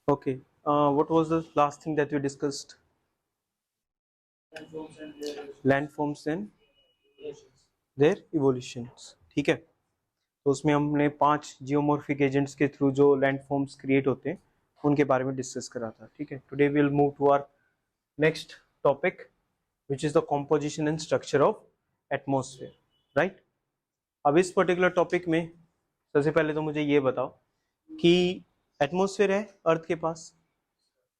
Okay. What was the last thing that we discussed? Landforms and their evolutions. ठीक है, तो उसमें हमने 5 जियोमॉर्फिक एजेंट्स के थ्रू जो लैंडफॉर्म्स क्रिएट होते हैं उनके बारे में डिस्कस करा था. ठीक है, today we will move to our next topic which is the composition and structure of atmosphere. Right, अब इस पर्टिकुलर टॉपिक में सबसे पहले तो मुझे ये बताओ कि एटमॉस्फेयर है अर्थ के पास.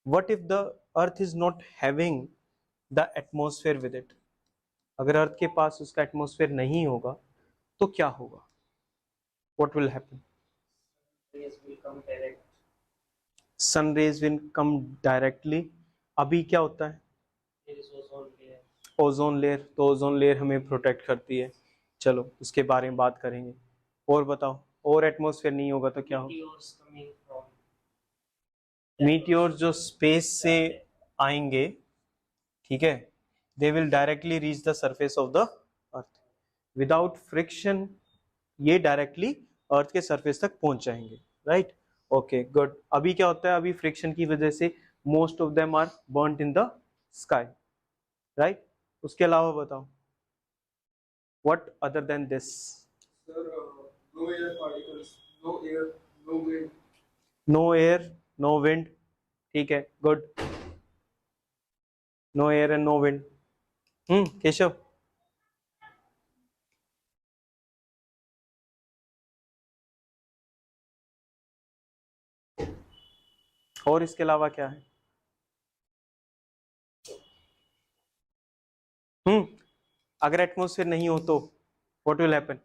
What if the earth is not having the atmosphere with it? अगर अर्थ के पास उसका एटमॉस्फेयर नहीं होगा तो क्या होगा? What will happen? Sun rays will come directly. अभी क्या होता है? Ozone layer. तो ओजोन लेयर हमें प्रोटेक्ट करती है. चलो उसके बारे में बात करेंगे. और बताओ, और एटमॉस्फेयर नहीं होगा तो क्या होगा? मीटियोर जो स्पेस से आएंगे, ठीक है, they will directly reach the surface of the earth. Without friction ये डायरेक्टली अर्थ के सरफेस तक पहुंच जाएंगे. Right, okay, good. अभी क्या होता है? अभी फ्रिक्शन की वजह से most of them are burnt in the sky. Right, उसके अलावा बताओ, what other than this? No air particles, no air, no wind. No air, no wind. ठीक है, good. No air and no wind. Keshav, और इसके अलावा क्या है? अगर एटमॉस्फेयर नहीं हो तो what will happen?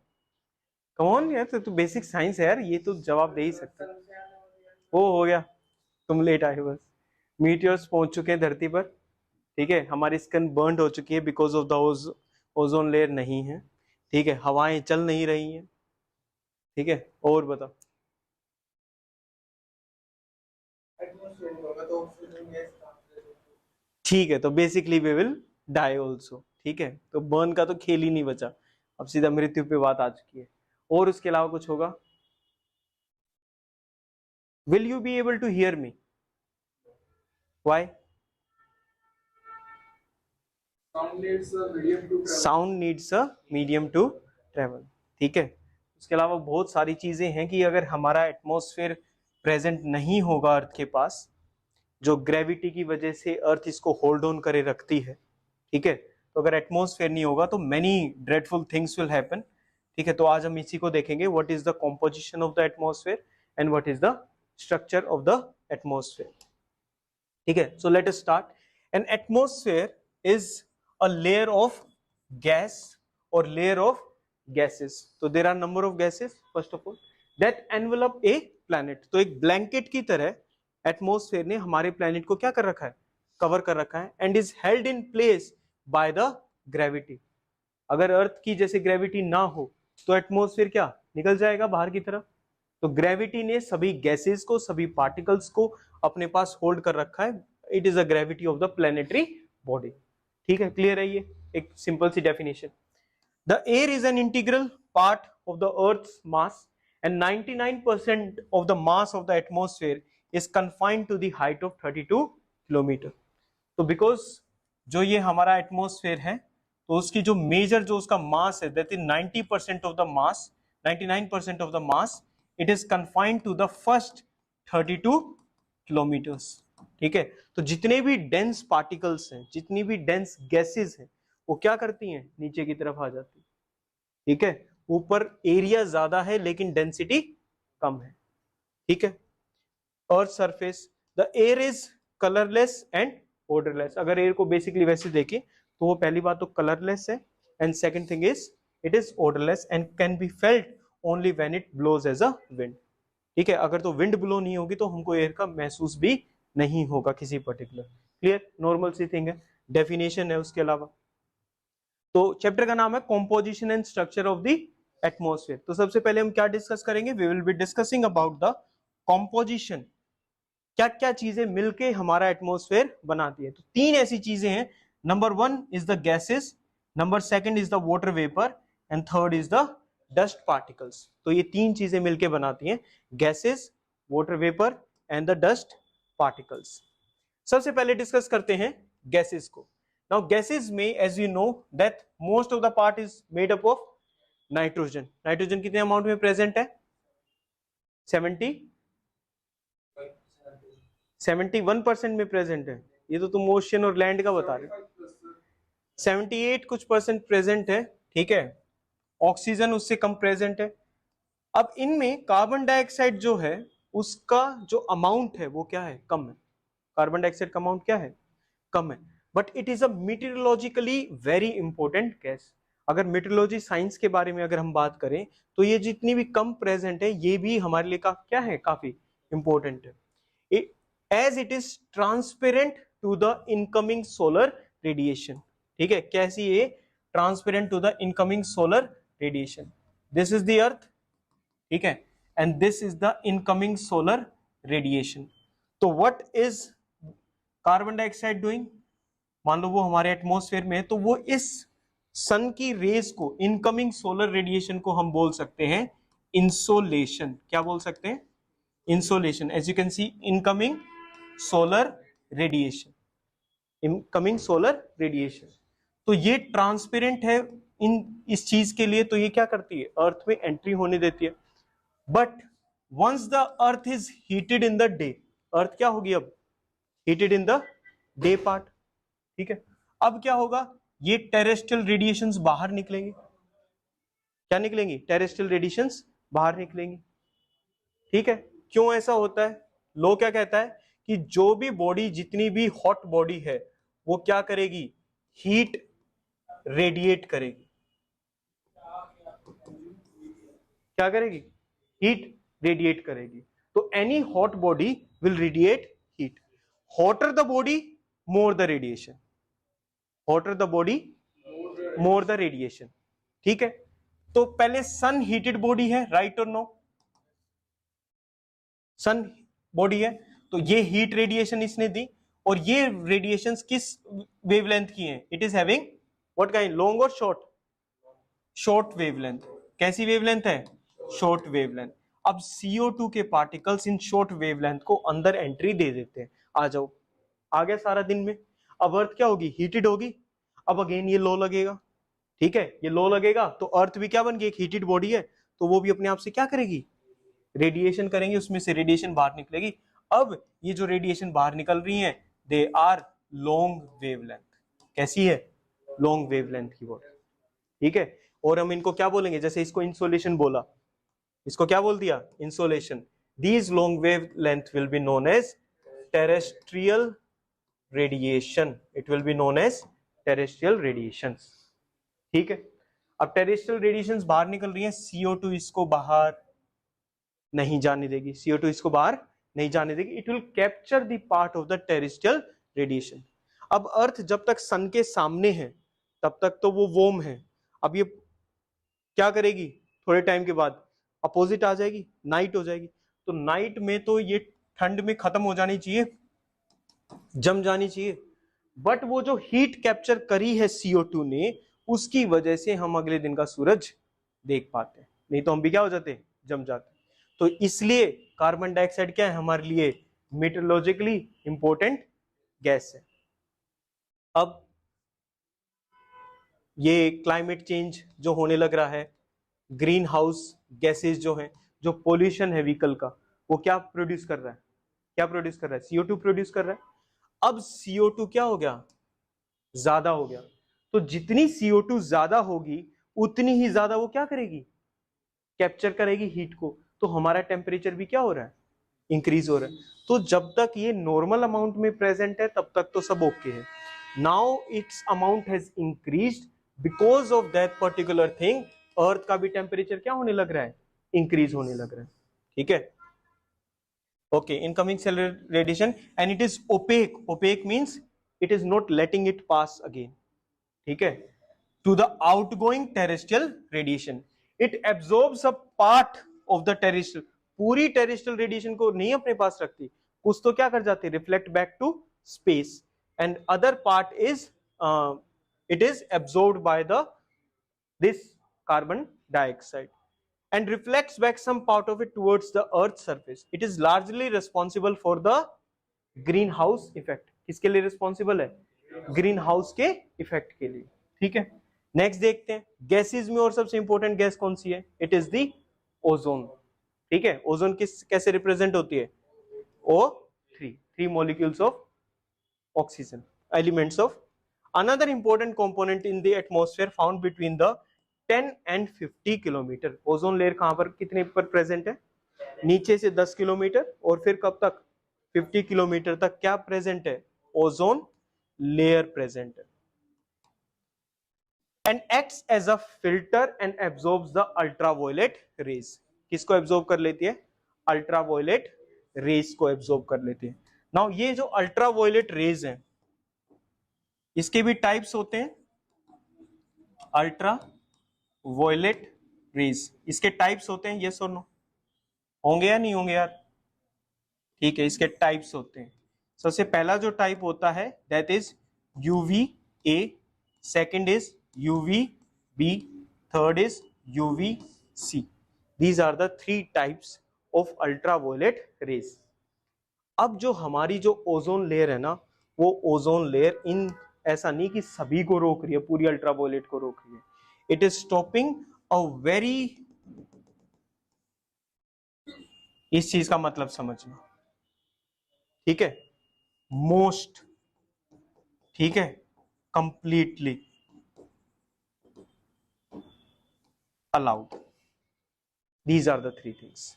Come on यार, तो बेसिक साइंस है यार, ये तो जवाब दे ही सकते. वो हो गया, तुम लेट आए बस. मीटियोर्स पहुंच चुके हैं धरती पर. ठीक है, हमारी स्किन बर्न हो चुकी है because of the ozone layer नहीं है. ठीक है, हवाएं चल नहीं रही हैं. ठीक है, और बताओ. ठीक है, तो basically we will die also. ठीक है, तो बर्न का तो खेल ही नहीं बचा, अब सीधा मृत्यु पे बात आ चुकी है. और उसके अलावा कुछ होगा? Will you be able to hear me? Why? Sound needs a medium to travel. ठीक है, उसके अलावा बहुत सारी चीजें हैं कि अगर हमारा एटमॉस्फेयर प्रेजेंट नहीं होगा अर्थ के पास, जो ग्रेविटी की वजह से अर्थ इसको होल्ड ऑन करे रखती है. ठीक है, तो अगर एटमॉस्फेयर नहीं होगा तो many dreadful things will happen. ठीक है, तो आज हम इसी को देखेंगे, what is the composition of the atmosphere and what is the structure of the atmosphere. ठीक है, so let us start. An atmosphere is a layer of gas और लेयर ऑफ गैसेस. तो there are number of gases first of all that envelop a planet. तो एक blanket की तरह atmosphere ने हमारे प्लैनेट को क्या कर रखा है? कवर कर रखा है. And is held in place by the gravity. अगर अर्थ की जैसे ग्रेविटी ना हो तो एटमॉस्फेयर क्या निकल जाएगा बाहर की तरफ. तो ग्रेविटी ने सभी गैसेस को, सभी पार्टिकल्स को अपने पास होल्ड कर रखा है. It is a gravity of the planetary body. ठीक है, क्लियर है? ये एक सिंपल सी definition. The air is an integral part of the earth's mass and 99% of the mass of the atmosphere is confined to the height of 32 kilometre. तो because जो ये हमारा एटमॉस्फेयर है तो उसकी जो मेजर जो उसका मास है that is 90% of the mass, 99% of the mass, it is confined to the first 32 kilometres. ठीक है, तो जितने भी डेंस पार्टिकल्स हैं, जितनी भी डेंस गैसेस हैं, वो क्या करती हैं? नीचे की तरफ आ जाती है. ठीक है, ऊपर एरिया ज्यादा है लेकिन डेंसिटी कम है. ठीक है, earth surface the air is colourless and odourless. अगर एयर को बेसिकली वैसे देखें तो वो पहली बात तो कलरलेस है and second thing is it is odourless and can be felt only when it blows as a wind. ठीक है, अगर तो विंड ब्लो नहीं होगी तो हमको एयर का महसूस भी नहीं होगा किसी पर्टिकुलर. क्लियर, नॉर्मल सी थिंग है, डेफिनेशन है. उसके अलावा तो चैप्टर का नाम है composition and structure of the atmosphere. तो सबसे पहले हम क्या डिस्कस करेंगे? We will be discussing about the composition. क्या क्या चीजें मिलके हमारा एटमॉस्फेयर बनाती है. तो 3 ऐसी चीजें हैं. Number 1 is the gases, number 2 is the water vapour and third is the dust particles. तो ये 3 चीजें मिलके बनाती हैं gases, water vapour and the dust particles. सबसे पहले डिस्कस करते हैं गैसेस को। नाउ गैसेस में as you know that most of the part is made up of nitrogen. Nitrogen कितने अमाउंट में प्रेजेंट है? 71% में प्रेजेंट है। ये तो तुम ओशियन और लैंड का बता रहे हो। 78 कुछ परसेंट प्रेजेंट है, ठीक है। ऑक्सीजन उससे कम प्रेजेंट है। अब इनमें कार्बन डाइऑक्साइड जो है उसका जो अमाउंट है वो क्या है? कम है। कार्बन डाइऑक्साइड का अमाउंट क्या है? कम है। But it is a meteorologically very important gas. अगर मीटरोलॉजी साइंस के बारे में अगर हम बात करें तो ये जितनी भी कम प्रेजेंट है ये भी हमारे लिए क्या है? काफी इंपॉर्टेंट है, as it is transparent to the incoming solar radiation. ठीक है, कैसी है? Transparent to the incoming solar radiation. This is the earth, ठीक है, and this is the incoming solar radiation. तो what is carbon dioxide doing? मान लो वो हमारे एटमॉस्फेयर में है, तो वो इस सन की रेज को, इनकमिंग सोलर रेडिएशन को हम बोल सकते हैं इंसोलेशन। क्या बोल सकते हैं? Insolation. As you can see, incoming solar radiation, incoming solar radiation. तो ये ट्रांसपेरेंट है इस चीज के लिए, तो ये क्या करती है? अर्थ में एंट्री होने देती है। But once the earth is heated in the day, earth क्या होगी अब? Heated in the day part, ठीक है। अब क्या होगा? ये टेरेस्ट्रियल रेडिएशंस बाहर निकलेंगे। क्या निकलेंगी? टेरेस्ट्रियल रेडिएशंस बाहर निकलेंगी, ठीक है। क्यों ऐसा होता है? लो क्या कहता है कि जो भी बॉडी, जितनी भी हॉट बॉडी है, वो क्या करेगी? हीट रेडिएट करेगी। क्या करेगी? हीट रेडिएट करेगी। तो any hot body will radiate heat. Hotter the body, more the radiation. Hotter the body, more the radiation, ठीक है। तो पहले सन हीटेड बॉडी है, राइट और नो? सन बॉडी है, तो ये हीट रेडिएशन इसने दी, और ये रेडिएशंस किस वेवलेंथ की हैं? It is having what kind? Long और शॉर्ट? Short wavelength. कैसी वेवलेंथ है? Short wavelength. अब CO2 के पार्टिकल्स इन शॉर्ट वेवलेंथ को अंदर एंट्री दे देते हैं। आ जाओ, आ गया सारा दिन में। अब अर्थ क्या होगी? हीटेड होगी। अब अगेन ये लो लगेगा, ठीक है। ये लो लगेगा तो अर्थ भी क्या बन गई? एक हीटेड बॉडी है, तो वो भी अपने आप से क्या करेगी? रेडिएशन करेंगे, उसमें से रेडिएशन बाहर निकलेगी। अब ये जो रेडिएशन बाहर निकल रही है, दे आर लॉन्ग वेवलेंथ। कैसी है? लॉन्ग वेवलेंथ की बॉडी, ठीक है। और हम इनको क्या बोलेंगे? जैसे इसको इंसोलेशन बोला, इसको क्या बोल दिया? Insolation. These long wavelength will be known as terrestrial radiation. It will be known as terrestrial radiations, ठीक है। अब टेरेस्ट्रियल रेडिएशंस बाहर निकल रही हैं, CO2 इसको बाहर नहीं जाने देगी। CO2 इसको बाहर नहीं जाने देगी। It will capture the part of the terrestrial radiation. अब अर्थ जब तक सन के सामने है तब तक तो वो वॉर्म है। अब ये क्या करेगी? थोड़े टाइम के बाद अपोजिट आ जाएगी, नाइट हो जाएगी। तो नाइट में तो ये ठंड में खत्म हो जानी चाहिए, जम जानी चाहिए। बट वो जो हीट कैप्चर करी है CO2 ने, उसकी वजह से हम अगले दिन का सूरज देख पाते हैं, नहीं तो हम भी क्या हो जाते? जम जाते। तो इसलिए कार्बन डाइऑक्साइड क्या है हमारे लिए? मीटरोलॉजिकली इंपॉर्टेंट गैस है। अब ये क्लाइमेट चेंज जो होने लग रहा है, ग्रीन हाउस गैसेस जो हैं, जो पोल्यूशन है व्हीकल का, वो क्या प्रोड्यूस कर रहा है? क्या प्रोड्यूस कर रहा है? CO2 प्रोड्यूस कर रहा है। अब CO2 क्या हो गया? ज्यादा हो गया। तो जितनी CO2 ज्यादा होगी उतनी ही ज्यादा वो क्या करेगी? कैप्चर करेगी हीट को। तो हमारा टेम्परेचर भी क्या हो रहा है? इंक्रीज हो रहा है। तो जब तक ये नॉर्मल अमाउंट में प्रेजेंट है तब तक तो सब ओके है। Now its amount has increased, because of that particular thing earth का भी टेम्परेचर क्या होने लग रहा है? इंक्रीज होने लग रहा है, ठीक है। Okay, incoming solar radiation and it is opaque. Opaque means it is not letting it pass again, ठीक है, to the outgoing terrestrial radiation. It absorbs a part of the terrestrial. पूरी टेरेस्ट्रियल रेडिएशन को नहीं अपने पास रखती, कुछ तो क्या कर जाती है? Reflect back to space, and other part is it is absorbed by this carbon dioxide and reflects back some part of it towards the earth's surface. It is largely responsible for the green house effect किसके लिए responsible है? Green house के effect के लिए, ठीक है। Next देखते हैं गैसेस में और सबसे इंपॉर्टेंट गैस कौन सी है? इट इज दी ओजोन, ठीक है। ओजोन किस कैसे रिप्रेजेंट होती है? O3, 3 molecules of oxygen, elements of. Another important component in the atmosphere found between the 10 and 50 kilometre. Ozone layer कहां पर कितने पर प्रेजेंट है? नीचे से 10 किलोमीटर और फिर कब तक? 50 किलोमीटर तक क्या प्रेजेंट है? ओजोन लेयर प्रेजेंट है। And acts as a filter and absorbs the ultraviolet rays. किसको एब्जॉर्ब कर लेती है? अल्ट्रावायलेट रेज को एब्जॉर्ब कर लेती है। नाउ ये जो अल्ट्रावायलेट रेज हैं इसके भी टाइप्स होते हैं, अल्ट्रा वायलेट रेज, इसके टाइप्स होते हैं, यस और नो? होंगे या नहीं होंगे यार? ठीक है, इसके टाइप्स होते हैं। सबसे पहला जो टाइप होता है that is UV A, second is UV B, third is UV C. These are the 3 types of ultraviolet rays. अब जो हमारी जो ओजोन लेयर है ना, वो ओजोन लेयर इन ऐसा नहीं कि सभी को रोक रही है, पूरी अल्ट्रावायलेट को रोक रही है। It is stopping a very, इस चीज का मतलब समझना, ठीक है, मोस्ट, ठीक है, completely allowed. These are the 3 things.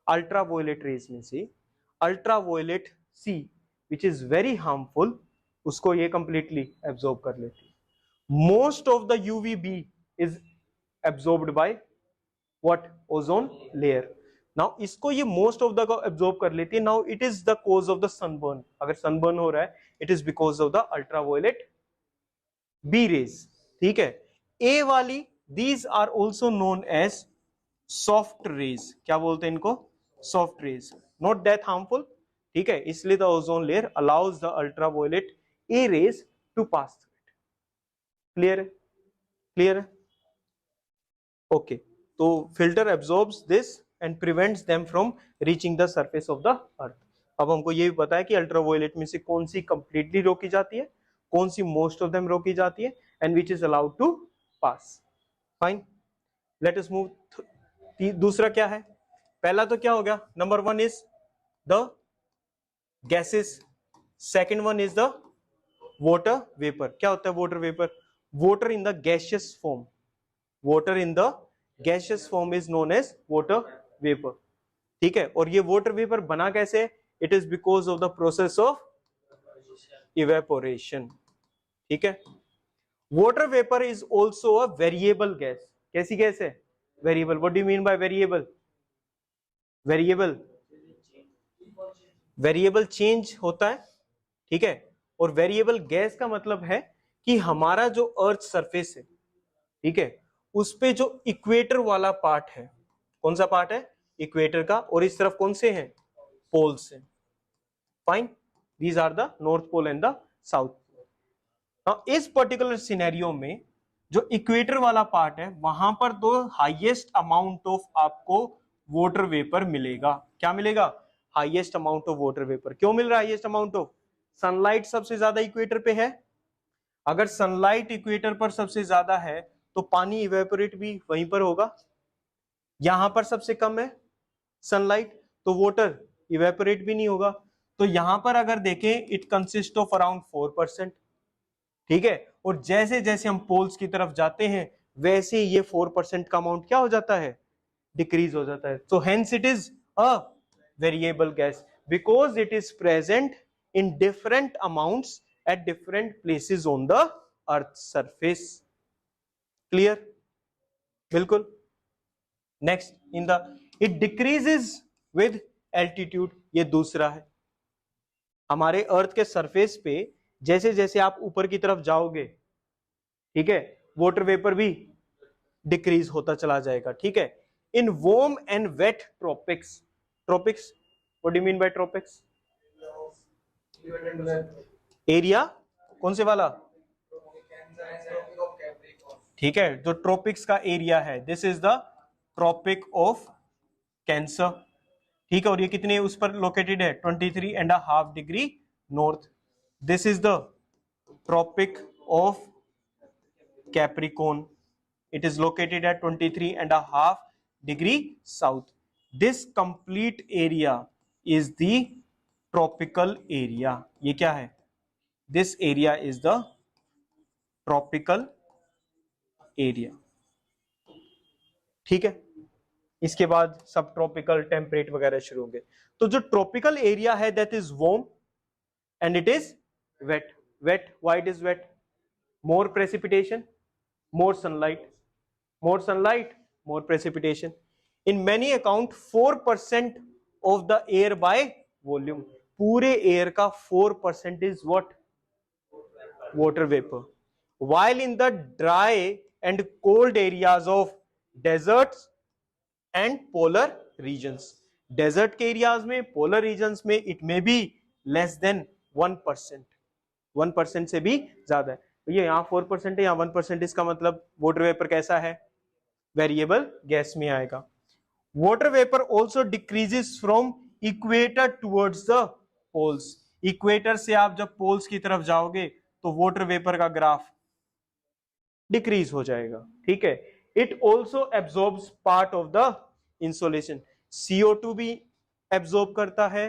Ultraviolet rays में से ultraviolet C which is very harmful, उसको ये कंप्लीटली एब्जॉर्ब कर लेती है। Most of the UVB is absorbed by what? Ozone layer. Now इसको ये मोस्ट ऑफ द को एब्जॉर्ब कर लेती है। Now it is the cause of the sunburn. अगर सनबर्न हो रहा है it is because of the ultraviolet B raise, ठीक है। ए वाली these are also known as soft rays. क्या बोलते हैं इनको? Soft rays, not that harmful, ठीक है। इसलिए the ozone layer allows the ultraviolet A rays to pass through it. Clear है? क्लियर है? ओके, तो filter absorbs this and prevents them from reaching the surface of the earth. अब हमको ये भी पता है कि अल्ट्रावायलेट में से कौन सी कंप्लीटली रोकी जाती है, कौन सी मोस्ट ऑफ देम रोकी जाती है, and which is allowed to pass. Fine, let us move. दूसरा क्या है? पहला तो क्या हो गया? Number 1 is the gases, second one is the water vapour. क्या होता है water vapour? Water in the gaseous form, water in the gaseous form is known as water vapour, ठीक है। और ये वाटर वेपर बना कैसे? It is because of the process of evaporation, ठीक है। Water vapour is also a variable gas. कैसी gas है? Variable. What do you mean by variable? Variable, variable change होता है, ठीक है। और वेरिएबल गैस का मतलब है कि हमारा जो अर्थ सरफेस है, ठीक है, उस पे जो इक्वेटर वाला पार्ट है, कौन सा पार्ट है? इक्वेटर का, और इस तरफ कौन से हैं? पोल्स हैं। Fine, these are the north pole and the south pole. इस पर्टिकुलर सिनेरियो में जो इक्वेटर वाला पार्ट है वहां पर तो हाईएस्ट अमाउंट ऑफ आपको वाटर वेपर मिलेगा। क्या मिलेगा? Highest amount of water vapour. क्यों मिल रहा है हाईएस्ट अमाउंट ऑफ? सनलाइट सबसे ज्यादा इक्वेटर पे है। अगर सनलाइट इक्वेटर पर सबसे ज्यादा है तो पानी इवेपोरेट भी वहीं पर होगा। यहां पर सबसे कम है सनलाइट, तो वाटर इवेपोरेट भी नहीं होगा। तो यहां पर अगर देखें इट कंसिस्ट ऑफ अराउंड 4%, ठीक है। और जैसे जैसे हम पोल्स की तरफ जाते हैं वैसे ये 4% का अमाउंट क्या हो जाता है? डिक्रीज हो जाता है। So hence it is a variable gas because it is present in different amounts at different places on the earth surface. Clear? बिल्कुल। Next in the it decreases with altitude। ये दूसरा है। हमारे अर्थ के सरफेस पे जैसे जैसे आप ऊपर की तरफ जाओगे, ठीक है, वाटर वेपर भी डिक्रीज होता चला जाएगा, ठीक है। In warm and wet tropics, tropics what do you mean by tropics? Area कौन से वाला? ठीक है, जो ट्रॉपिक्स का एरिया है, this is the tropic of Cancer, ठीक है, और ये कितने उस पर लोकेटेड है 23.5 degree north. This is the tropic of Capricorn, it is located at 23.5 degree south. This complete area is the tropical area. ये क्या है? This area is the tropical area. ठीक है, इसके बाद सब ट्रॉपिकल टेम्परेट वगैरह शुरू होंगे। तो जो ट्रॉपिकल एरिया है that is warm and it is wet. Wet, why it is wet? More precipitation, more sunlight, more precipitation. In many account 4% of the air by volume, पूरे air का 4% is what? Water vapor. While in the dry and cold areas of deserts and polar regions, desert के areas में, polar regions में it may be less than 1%, 1% से भी ज्यादा है। ये यहाँ 4% है, यहाँ 1%, इसका मतलब वाटर वेपर कैसा है? वेरिएबल गैस में आएगा। Water vapour also decreases from equator towards the poles. Equator से आप जब पोल्स की तरफ जाओगे तो वाटर वेपर का ग्राफ डिक्रीज हो जाएगा। ठीक है, it also absorbs part of the insolation. CO2 भी एब्जॉर्ब करता है,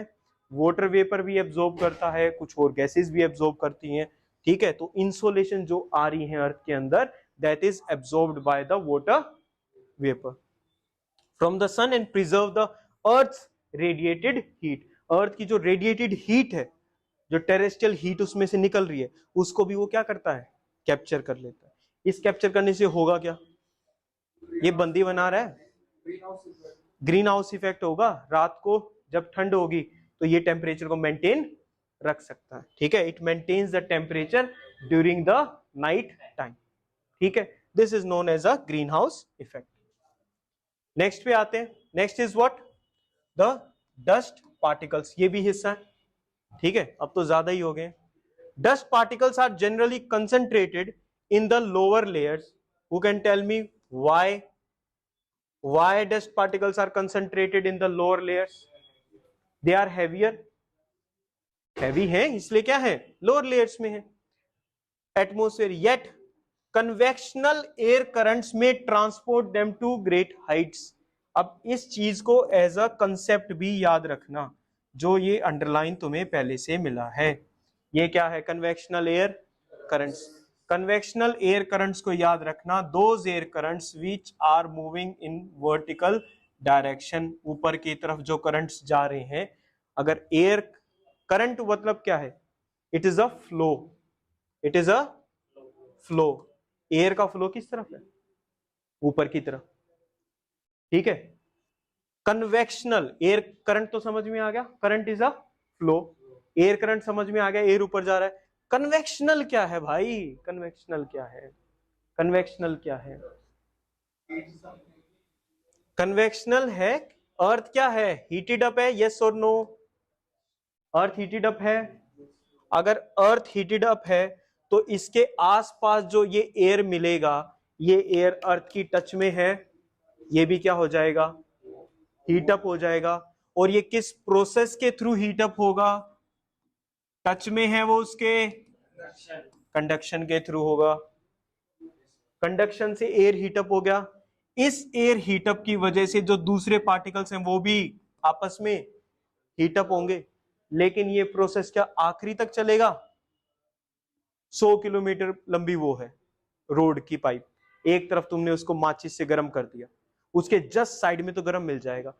वाटर वेपर भी एब्जॉर्ब करता है, कुछ और गैसेस भी एब्जॉर्ब करती हैं। ठीक है, तो इंसोलेशन जो आ रही है अर्थ के अंदर that is absorbed by the water vapour from the sun and preserve the earth radiated heat. Earth की जो रेडिएटेड हीट है, जो टेरेस्ट्रियल हीट उसमें से निकल रही है, उसको भी वो क्या करता है? कैप्चर कर लेता है। इस कैप्चर करने से होगा क्या? ये बंदी बना रहा है, ग्रीन हाउस इफेक्ट होगा। रात को जब ठंड होगी तो ये टेम्परेचर को मेंटेन रख सकता है। ठीक है, it maintains the temperature during the night time. ठीक है, this is known as a greenhouse effect. Next पे आते हैं। Next is what? The dust particles. ये भी हिस्सा है। ठीक है, अब तो ज्यादा ही हो गए। Dust particles are generally concentrated in the lower layers. Who can tell me why dust particles are concentrated in the lower layers? They are heavier, heavy है इसलिए क्या है? लोअर लेयर्स में है। Atmosphere, yet convectional air currents में transport them to great heights. अब इस चीज को एज अ कंसेप्ट भी याद रखना, जो ये अंडरलाइन तुम्हें पहले से मिला है। ये क्या है? Convectional air currents. Convectional air currents को याद रखना, those air currents which are moving in vertical direction, ऊपर की तरफ जो करंट्स जा रहे हैं। अगर एयर करंट मतलब क्या है? It is a flow, it is a flow. Air का फ्लो किस तरफ है? ऊपर की तरफ। ठीक है, कन्वेक्शनल एयर करंट तो समझ में आ गया, current is a flow, air current समझ में आ गया, एयर ऊपर जा रहा है। कन्वेक्शनल क्या है भाई? कन्वेक्शनल क्या है? कन्वेक्शनल क्या है? कन्वेक्शनल है अर्थ क्या है? हीटेड अप है, यस और नो? अर्थ हीटेड अप है। अगर अर्थ हीटेड अप है तो इसके आसपास जो ये एयर मिलेगा, ये एयर अर्थ की टच में है, ये भी क्या हो जाएगा? हीट अप हो जाएगा। और ये किस प्रोसेस के थ्रू हीट अप होगा? टच में है वो, उसके कंडक्शन के थ्रू होगा। कंडक्शन से एयर हीटअप हो गया। इस एयर हीटअप की वजह से जो दूसरे पार्टिकल्स हैं वो भी आपस में हीटअप होंगे। लेकिन ये प्रोसेस क्या आखिरी तक चलेगा? 100 किलोमीटर लंबी वो है रोड की पाइप, एक तरफ तुमने उसको माचिस से गर्म कर दिया, उसके जस्ट साइड में तो गर्म मिल जाएगा।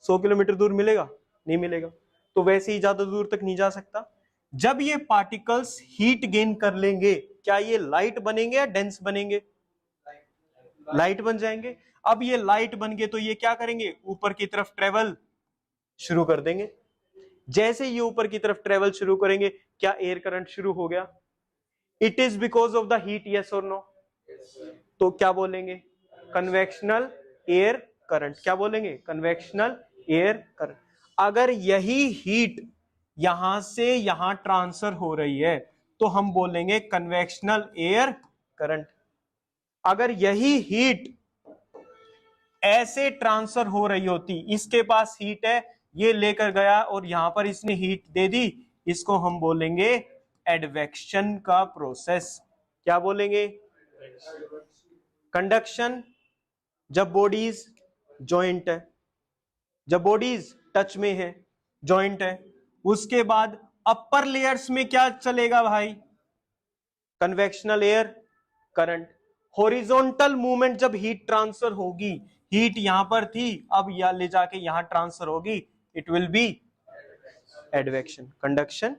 100 किलोमीटर दूर मिलेगा? नहीं मिलेगा। तो वैसे ही ज्यादा दूर तक नहीं जा सकता। जब ये पार्टिकल्स हीट गेन कर लेंगे, क्या ये लाइट बनेंगे या डेंस बनेंगे? लाइट बन जाएंगे। अब ये लाइट बन गए तो ये क्या करेंगे? ऊपर की तरफ ट्रेवल शुरू कर देंगे। जैसे ये ऊपर की तरफ ट्रेवल शुरू करेंगे, क्या एयर करंट शुरू हो गया? It is because of the heat, yes और नो? तो क्या बोलेंगे? Convectional air current. क्या बोलेंगे? Convectional air current. अगर यही हीट यहां से यहां ट्रांसफर हो रही है तो हम बोलेंगे कन्वेक्शनल एयर करंट। अगर यही हीट ऐसे ट्रांसफर हो रही होती, इसके पास हीट है, ये लेकर गया और यहां पर इसने हीट दे दी, इसको हम बोलेंगे एडवेक्शन का प्रोसेस। क्या बोलेंगे? कंडक्शन। जब बॉडीज जॉइंट है, जब बॉडीज टच में है, जॉइंट है, उसके बाद अपर लेयर्स में क्या चलेगा भाई? Convectional air current. Horizontal movement, जब हीट ट्रांसफर होगी, हीट यहां पर थी, अब यहां ले जाके यहां ट्रांसफर होगी, it will be advection. Conduction,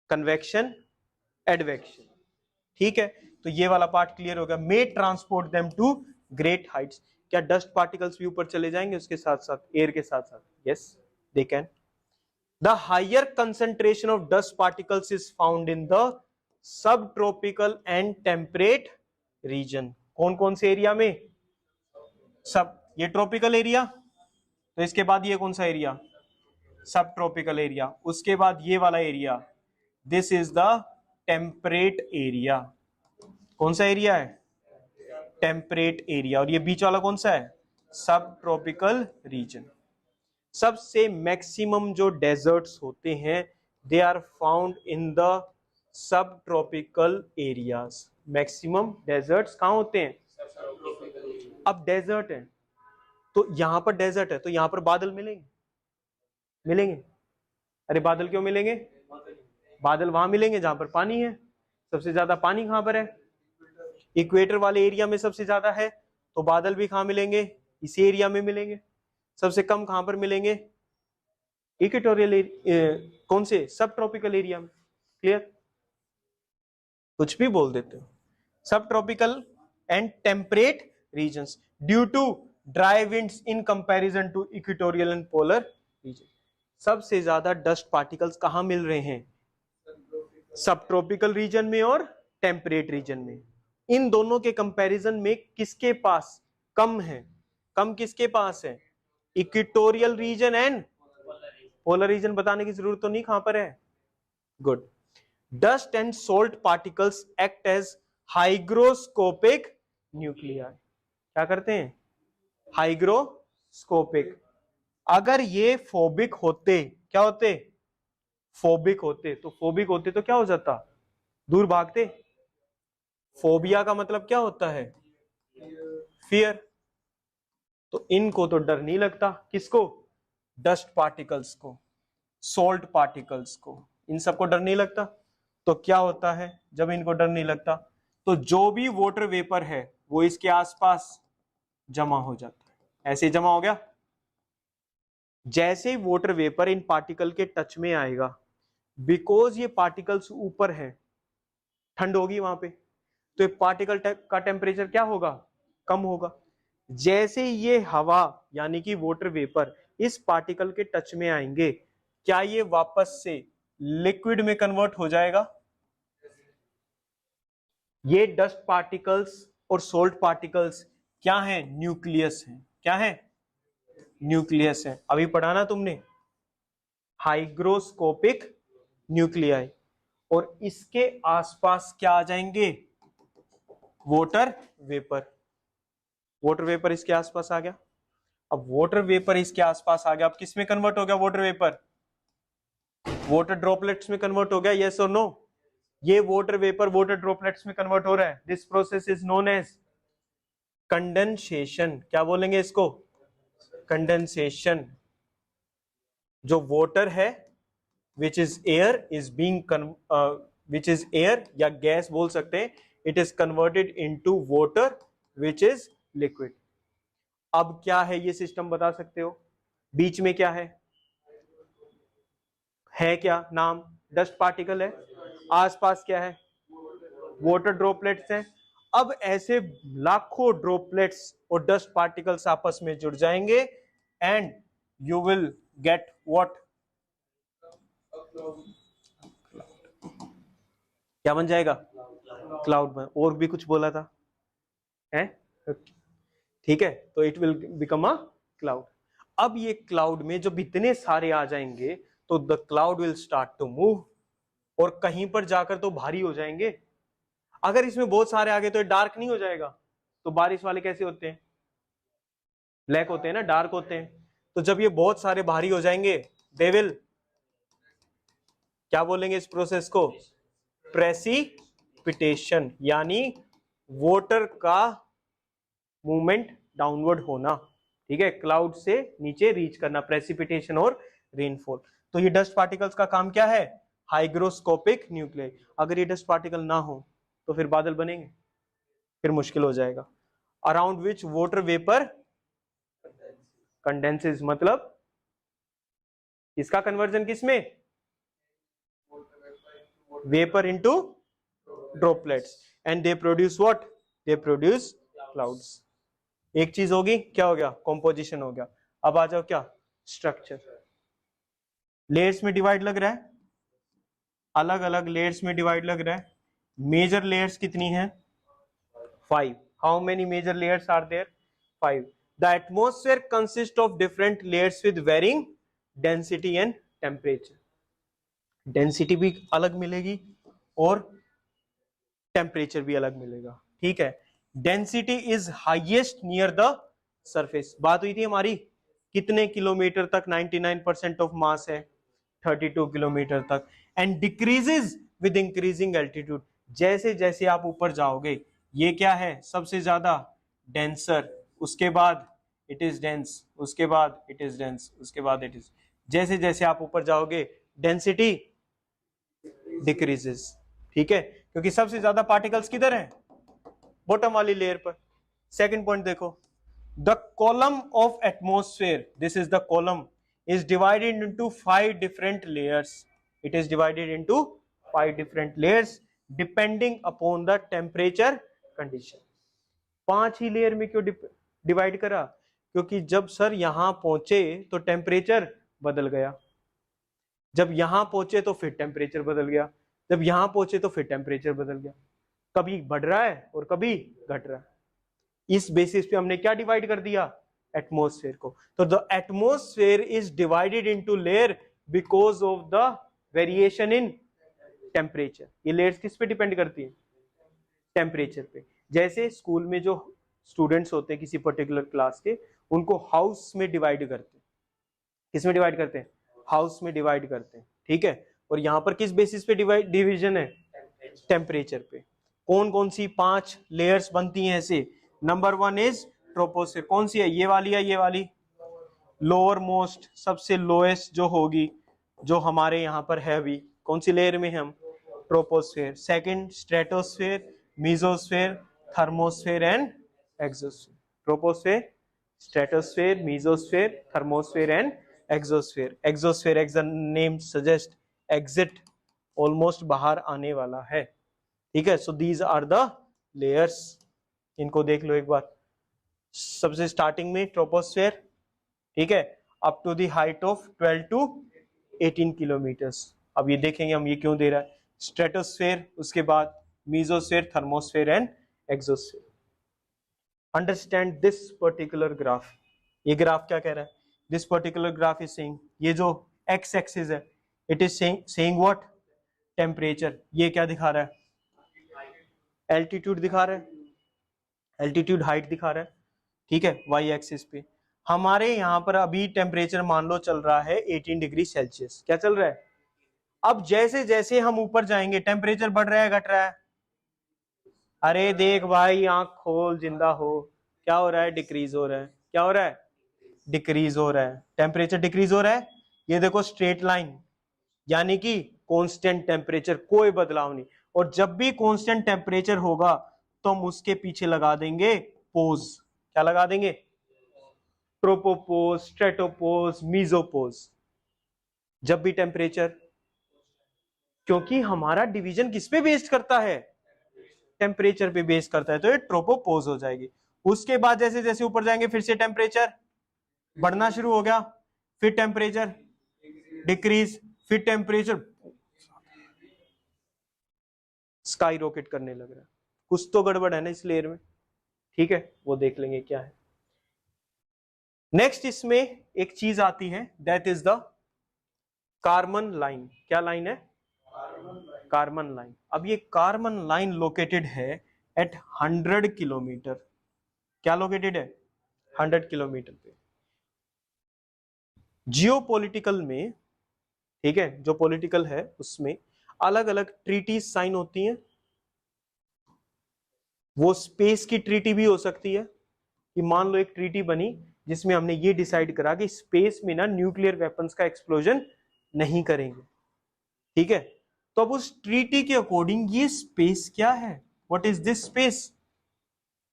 convection, advection. ठीक है, तो ये वाला पार्ट क्लियर हो गया। May transport them to great heights. क्या डस्ट पार्टिकल्स भी ऊपर चले जाएंगे उसके साथ साथ, एयर के साथ साथ? Yes, they can. The higher concentration of dust particles is found in the subtropical and temperate region. कौन कौन से एरिया में? सब। ये ट्रॉपिकल एरिया, तो इसके बाद ये कौन सा एरिया? सब ट्रॉपिकल एरिया। उसके बाद ये वाला area, this is the temperate area. कौन सा एरिया है? Temperate area. और ये बीच वाला कौन सा है? Subtropical region. सबसे मैक्सिमम जो डेजर्ट्स होते हैं, they are found in the subtropical areas. Maximum deserts कहां होते हैं? अब डेजर्ट है तो यहां पर डेजर्ट है तो यहां पर बादल मिलेंगे? मिलेंगे? अरे बादल क्यों मिलेंगे? बादल वहां मिलेंगे जहां पर पानी है। सबसे ज्यादा पानी कहां पर है? इक्वेटर वाले एरिया में सबसे ज्यादा है, तो बादल भी कहां मिलेंगे? इसी एरिया में मिलेंगे। सबसे कम कहां पर मिलेंगे? इक्वेटोरियल कौन से? सब ट्रॉपिकल एरिया में। क्लियर? कुछ भी बोल देते हो। Subtropical and temperate regions due to dry winds in comparison to equatorial and polar region. सबसे ज्यादा डस्ट पार्टिकल्स कहां मिल रहे हैं? सब ट्रॉपिकल रीजन में और टेम्परेट रीजन में। इन दोनों के कंपैरिजन में किसके पास कम है? कम किसके पास है? Equatorial region and polar region. बताने की जरूरत तो नहीं कहां पर है। Good. Dust and salt particles act as hygroscopic nuclei. क्या करते हैं? हाइग्रोस्कोपिक। अगर ये फोबिक होते, क्या होते? फोबिक होते। तो फोबिक होते तो क्या हो जाता? दूर भागते। फोबिया का मतलब क्या होता है? फियर। तो इनको तो डर नहीं लगता। किसको? डस्ट पार्टिकल्स को, सोल्ट पार्टिकल्स को, इन सबको डर नहीं लगता। तो क्या होता है जब इनको डर नहीं लगता? तो जो भी वाटर वेपर है वो इसके आसपास जमा हो जाता है। ऐसे जमा हो गया। जैसे ही वाटर वेपर इन पार्टिकल के टच में आएगा, बिकॉज ये पार्टिकल्स ऊपर है, ठंड होगी वहां पे, तो ये पार्टिकल का टेम्परेचर क्या होगा? कम होगा। जैसे ये हवा यानी कि वाटर वेपर इस पार्टिकल के टच में आएंगे, क्या ये वापस से लिक्विड में कन्वर्ट हो जाएगा? ये डस्ट पार्टिकल्स और सोल्ट पार्टिकल्स क्या है? न्यूक्लियस है। क्या है? न्यूक्लियस है। अभी पढ़ा ना तुमने, हाइग्रोस्कोपिक न्यूक्लियाई। और इसके आसपास क्या आ जाएंगे? Water vapour. वाटर वेपर इसके आसपास आ गया। अब वाटर वेपर इसके आसपास आ गया, अब किस में कन्वर्ट हो गया वाटर वेपर? वाटर ड्रॉपलेट्स में कन्वर्ट हो गया। यस और नो? ये वाटर वेपर वाटर ड्रॉपलेट्स में कन्वर्ट हो रहा है। This process is known as condensation. क्या बोलेंगे इसको? कंडेंसेशन। जो वाटर है which is air is being which is air या गैस बोल सकते हैं, it is converted into water which is liquid. अब क्या है ये सिस्टम बता सकते हो? बीच में क्या है क्या नाम? डस्ट पार्टिकल है। आसपास क्या है? वाटर ड्रॉपलेट्स हैं। अब ऐसे लाखों ड्रॉपलेट्स और डस्ट पार्टिकल्स आपस में जुड़ जाएंगे and you will get what? क्या बन जाएगा? क्लाउड बन। और भी कुछ बोला था है? ठीक है, तो it will become a cloud. अब ये क्लाउड में जब इतने सारे आ जाएंगे तो the cloud will start to move, और कहीं पर जाकर तो भारी हो जाएंगे। अगर इसमें बहुत सारे आ गए तो डार्क नहीं हो जाएगा? तो बारिश वाले कैसे होते हैं? ब्लैक होते हैं ना, डार्क होते हैं। तो जब ये बहुत सारे भारी हो जाएंगे, दे विल, क्या बोलेंगे इस प्रोसेस को, प्रेसिपिटेशन, यानी वाटर का मूवमेंट डाउनवर्ड होना, ठीक है, क्लाउड से नीचे रीच करना, प्रेसिपिटेशन और रेनफॉल। तो ये डस्ट पार्टिकल्स का काम क्या है, हाइग्रोस्कोपिक न्यूक्लियाई। अगर ये डस्ट पार्टिकल ना हो तो फिर बादल बनेंगे, फिर मुश्किल हो जाएगा। Around which water vapour condenses, मतलब इसका कन्वर्जन किसमें, vapour into droplets, and they produce what, they produce clouds. एक चीज होगी, क्या हो गया, कॉम्पोजिशन हो गया। अब आ जाओ क्या, स्ट्रक्चर। लेयर्स में डिवाइड लग रहा है, अलग अलग लेयर्स में डिवाइड लग रहा है। मेजर लेयर्स कितनी है, 5। How many major layers are there, 5। The atmosphere consist of different layers with varying density and temperature. Density भी अलग मिलेगी और टेम्परेचर भी अलग मिलेगा, ठीक है। Density is highest near the surface, बात हुई थी हमारी, कितने किलोमीटर तक 99% ऑफ मास है, 32 किलोमीटर तक। And decreases with increasing altitude, जैसे जैसे आप ऊपर जाओगे, ये क्या है, सबसे ज्यादा डेंसर, उसके बाद इट इज डेंस, उसके बाद इट इज डेंस, उसके बाद इट इज, जैसे जैसे आप ऊपर जाओगे डेंसिटी डिक्रीजेस, ठीक है, क्योंकि सबसे ज्यादा पार्टिकल्स किधर हैं, बॉटम वाली लेयर पर। सेकंड पॉइंट देखो, the column of atmosphere, this is the column, is divided into 5 different layers. It is divided into 5 different layers depending upon the temperature condition. 5 he layer में क्यों divide करा, क्योंकि जब sir यहां पहुंचे तो टेम्परेचर बदल गया, जब यहां पहुंचे तो फिर टेम्परेचर बदल गया, जब यहां पहुंचे तो फिर टेम्परेचर बदल गया, कभी बढ़ रहा है और कभी घट रहा है। इस बेसिस पे हमने क्या डिवाइड कर दिया, एटमॉस्फेयर को। तो the atmosphere is divided into layer because of the variation in temperature. ये लेयर्स किस पे डिपेंड करती है, टेम्परेचर पे। जैसे स्कूल में जो स्टूडेंट्स होते हैं किसी पर्टिकुलर क्लास के, उनको हाउस में डिवाइड करते हैं, किस में डिवाइड करते हैं, हाउस में डिवाइड करते हैं, ठीक है। और यहां पर किस बेसिस पे डिवीजन है, टेम्परेचर पे। कौन कौन सी 5 लेयर्स बनती हैं ऐसे, नंबर 1 इज ट्रोपोस्फेयर, कौन सी है, ये वाली है, ये वाली, लोअर मोस्ट, सबसे लोएस्ट जो होगी, जो हमारे यहाँ पर है अभी, कौन सी लेयर में हम, troposphere. Second stratosphere, mesosphere, thermosphere and exosphere. Troposphere, stratosphere, mesosphere, thermosphere and exosphere. Exosphere as the name suggest, exit, almost बाहर आने वाला है, ठीक है। So these are the layers, इनको देख लो एक बार। सबसे स्टार्टिंग में ट्रोपोस्फेयर, ठीक है, up to the height of 12 to 18 kilometres. अब ये देखेंगे हम ये क्यों दे रहा है, स्ट्रेटोस्फेयर, उसके बाद mesosphere, thermosphere and exosphere. Understand this particular graph. ये ग्राफ क्या कह रहा है, this particular graph is saying, ये जो एक्स एक्सिस है, it is saying what, temperature. ये क्या दिखा रहा है, एल्टीट्यूड दिखा रहा है, एल्टीट्यूड हाइट दिखा रहा है, ठीक है। वाई एक्सिस पे हमारे यहाँ पर अभी टेम्परेचर मान लो चल रहा है 18 डिग्री सेल्सियस, क्या चल रहा है। अब जैसे जैसे हम ऊपर जाएंगे टेम्परेचर बढ़ रहा है, घट रहा है, अरे देख भाई आंख खोल, जिंदा हो, क्या हो रहा है, डिक्रीज हो रहा है, क्या हो रहा है, डिक्रीज हो रहा है, टेम्परेचर डिक्रीज हो रहा है। ये देखो स्ट्रेट लाइन, यानी कि कांस्टेंट टेम्परेचर, कोई बदलाव नहीं। और जब भी कांस्टेंट टेम्परेचर होगा तो हम उसके पीछे लगा देंगे पोज, क्या लगा देंगे, ट्रोपोपोज, स्ट्रेटोपोज, मीजोपोज। जब भी टेम्परेचर, क्योंकि हमारा डिवीजन किस पे बेस्ड करता है, टेम्परेचर पे बेस करता है, तो ये ट्रोपोपोज हो जाएगी। उसके बाद जैसे जैसे ऊपर जाएंगे फिर से टेम्परेचर बढ़ना शुरू हो गया, फिर टेम्परेचर डिक्रीज, फिर टेम्परेचर स्काई रॉकेट करने लग रहा है। कुछ तो गड़बड़ है ना इस लेयर में, ठीक है, वो देख लेंगे क्या है। नेक्स्ट इसमें एक चीज आती है, that is the Karman line. क्या लाइन है, कार्बन लाइन। अब ये कार्बन लाइन लोकेटेड है एट 100 किलोमीटर, क्या लोकेटेड है, 100 किलोमीटर पे। जियोपॉलिटिकल में, ठीक है, जो पॉलिटिकल है उसमें अलग अलग ट्रीटीज साइन होती हैं। वो स्पेस की ट्रीटी भी हो सकती है कि मान लो एक ट्रीटी बनी जिसमें हमने ये डिसाइड करा कि स्पेस में ना न्यूक्लियर वेपन्स का एक्सप्लोजन नहीं करेंगे, ठीक है। तो अब उस ट्रीटी के अकॉर्डिंग ये स्पेस क्या है, what is this space,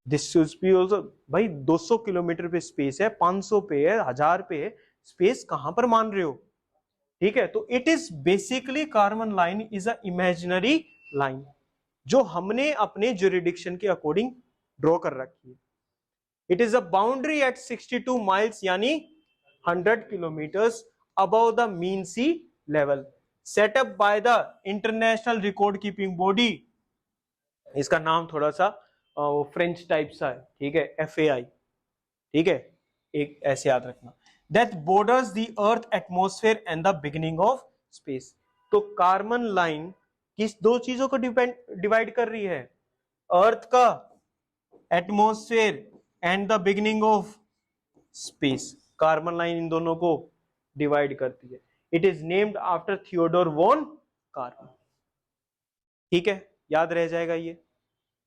this be also, भाई 200 किलोमीटर पे स्पेस है, 500 पे है, 1000 पे है, स्पेस कहां पर मान रहे हो, ठीक है। तो it is basically carbon line is a imaginary line जो हमने अपने ज्यूरिडिक्शन के अकॉर्डिंग ड्रॉ कर रखी है। It is a boundary at 62 miles यानी 100 kilometres above the mean sea level, set up by the international record keeping body. इसका नाम थोड़ा सा वो फ्रेंच टाइप सा है, ठीक है, FAI, ठीक है, एक ऐसे याद रखना। That borders the earth atmosphere and the beginning of space. तो कार्बन लाइन किस दो चीजों को डिवाइड कर रही है, अर्थ का, atmosphere and the beginning of space. Karman line इन दोनों को डिवाइड करती है। It is named after Theodore von Karman, ठीक है, याद रह जाएगा ये,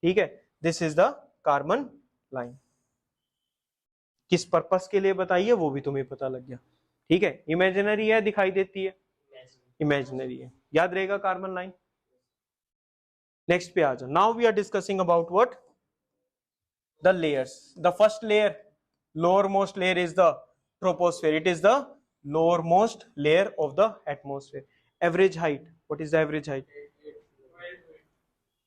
ठीक है। This is the Karman line. किस पर्पस के लिए बताइए वो भी तुम्हें पता लग गया, ठीक है। इमेजिनरी है, दिखाई देती है, इमेजिनरी है, याद रहेगा कार्बन लाइन। नेक्स्ट पे आ जाओ। Now we are discussing about what, the layers. The first layer, lowermost layer is the troposphere, it is the lowermost layer of the atmosphere. Average height, what is the average height,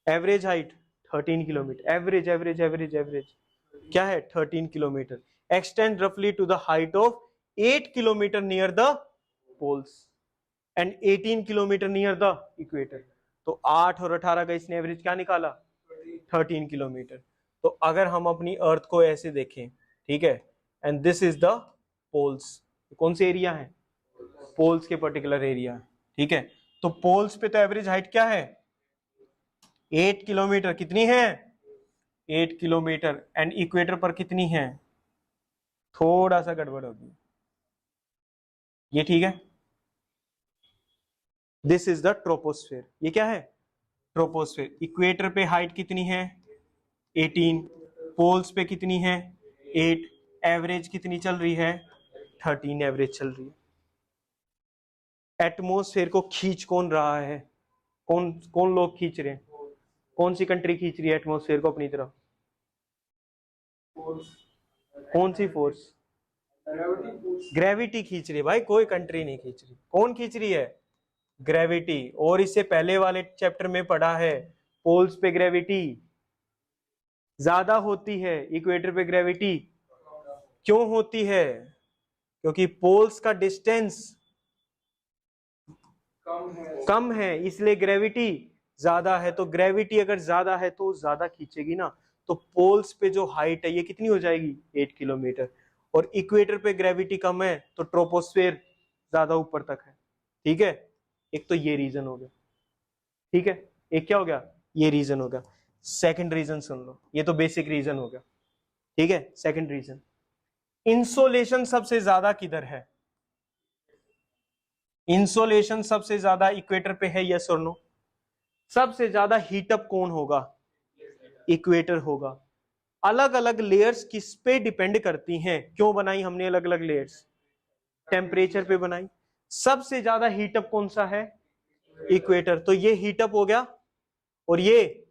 average height 13 kilometre, average average average average क्या है 13 kilometre. Extend रफली to the height of 8 kilometre near the poles and 18 kilometre near the equator. तो 8 और 18 का इसने average क्या निकाला, 13 kilometre. तो अगर हम अपनी अर्थ को ऐसे देखें, ठीक है, and this is the poles, कौन से एरिया है, पोल्स के पर्टिकुलर एरिया, ठीक है। तो पोल्स पे तो एवरेज हाइट क्या है 8 किलोमीटर, कितनी है 8 किलोमीटर, एंड इक्वेटर पर कितनी है, थोड़ा सा गड़बड़ होगी, ये ठीक है। दिस इज द ट्रोपोस्फेयर, ये क्या है ट्रोपोस्फेयर। इक्वेटर पे हाइट कितनी है 18, पोल्स पे कितनी है 8, एवरेज कितनी चल रही है 13 एवरेज चल रही है। एटमोस्फेयर को खींच कौन रहा है, कौन कौन लोग खींच रहे हैं, कौन सी कंट्री खींच रही है एटमोस्फेयर को अपनी तरफ, कौन सी फोर्स, ग्रेविटी खींच रही है भाई, कोई कंट्री नहीं खींच रही, कौन खींच रही है, ग्रेविटी। और इससे पहले वाले चैप्टर में पढ़ा है पोल्स पे ग्रेविटी ज्यादा होती है, इक्वेटर पे ग्रेविटी क्यों होती है, क्योंकि पोल्स का डिस्टेंस कम है इसलिए ग्रेविटी ज्यादा है। तो ग्रेविटी अगर ज्यादा है तो ज्यादा खींचेगी ना, तो पोल्स पे जो हाइट है ये कितनी हो जाएगी 8 किलोमीटर, और इक्वेटर पे ग्रेविटी कम है तो ट्रोपोस्फेयर ज्यादा ऊपर तक है, ठीक है। एक तो ये रीजन हो गया, ठीक है, एक क्या हो गया ये रीजन हो गया। सेकंड रीजन सुन लो, ये तो बेसिक रीजन हो गया, ठीक है। सेकंड रीजन, इंसोलेशन सबसे ज्यादा किधर है, इंसोलेशन सबसे ज्यादा इक्वेटर पे है, यस और नो। सबसे ज्यादा हीटअप कौन होगा, इक्वेटर होगा। अलग अलग लेयर्स किस पे डिपेंड करती हैं, क्यों बनाई हमने अलग अलग लेयर्स, टेम्परेचर पे बनाई। सबसे ज्यादा हीटअप कौन सा है, इक्वेटर, तो ये हीटअप हो गया और ये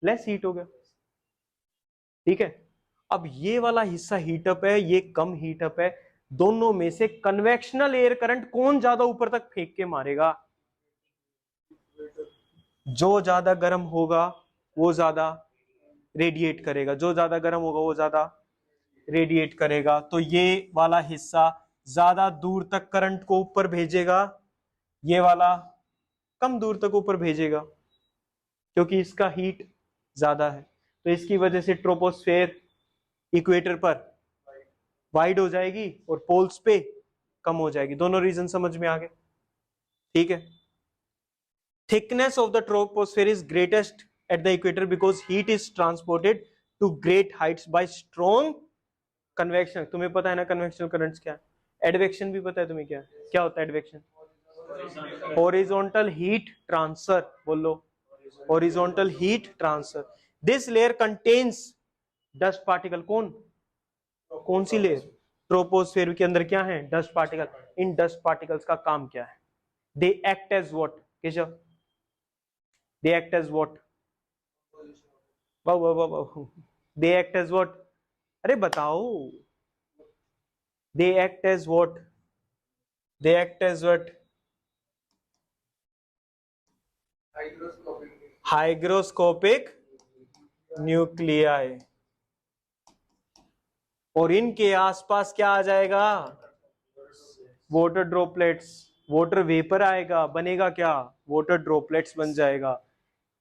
लेस हीट हो गया, ठीक है। अब ये वाला हिस्सा हीटअप है, ये कम हीटअप है, दोनों में से कन्वेक्शनल एयर करंट कौन ज्यादा ऊपर तक फेंक के मारेगा, जो ज्यादा गर्म होगा वो ज्यादा रेडिएट करेगा, जो ज्यादा गर्म होगा वो ज्यादा रेडिएट करेगा। तो ये वाला हिस्सा ज्यादा दूर तक करंट को ऊपर भेजेगा, ये वाला कम दूर तक ऊपर भेजेगा क्योंकि इसका हीट ज्यादा है। तो इसकी वजह से ट्रोपोस्फेयर इक्वेटर पर वाइड हो जाएगी और पोल्स पे कम हो जाएगी। दोनों रीजन समझ में आ गए, ठीक है। Thickness of the troposphere is greatest at the equator because heat is transported to great heights by strong convection. तुम्हें पता है ना कन्वेक्शनल करंट्स क्या है, एडवेक्शन भी पता है तुम्हें? क्या क्या होता है एडवेक्शन? हॉरिजॉन्टल हीट ट्रांसफर, बोलो horizontal heat transfer. This layer contains dust particle. कौन सी लेयर? ट्रोपोस्फेयर के अंदर क्या है? Dust particle. इन डस्ट पार्टिकल्स का काम क्या है? They act as what Keshav? They act as what? They act as what? अरे बताओ। They act as what? They act as what? Hygroscopic nuclei. और इनके आसपास क्या आ जाएगा? Water droplets. वाटर वेपर आएगा, बनेगा क्या? वाटर ड्रॉपलेट्स बन जाएगा।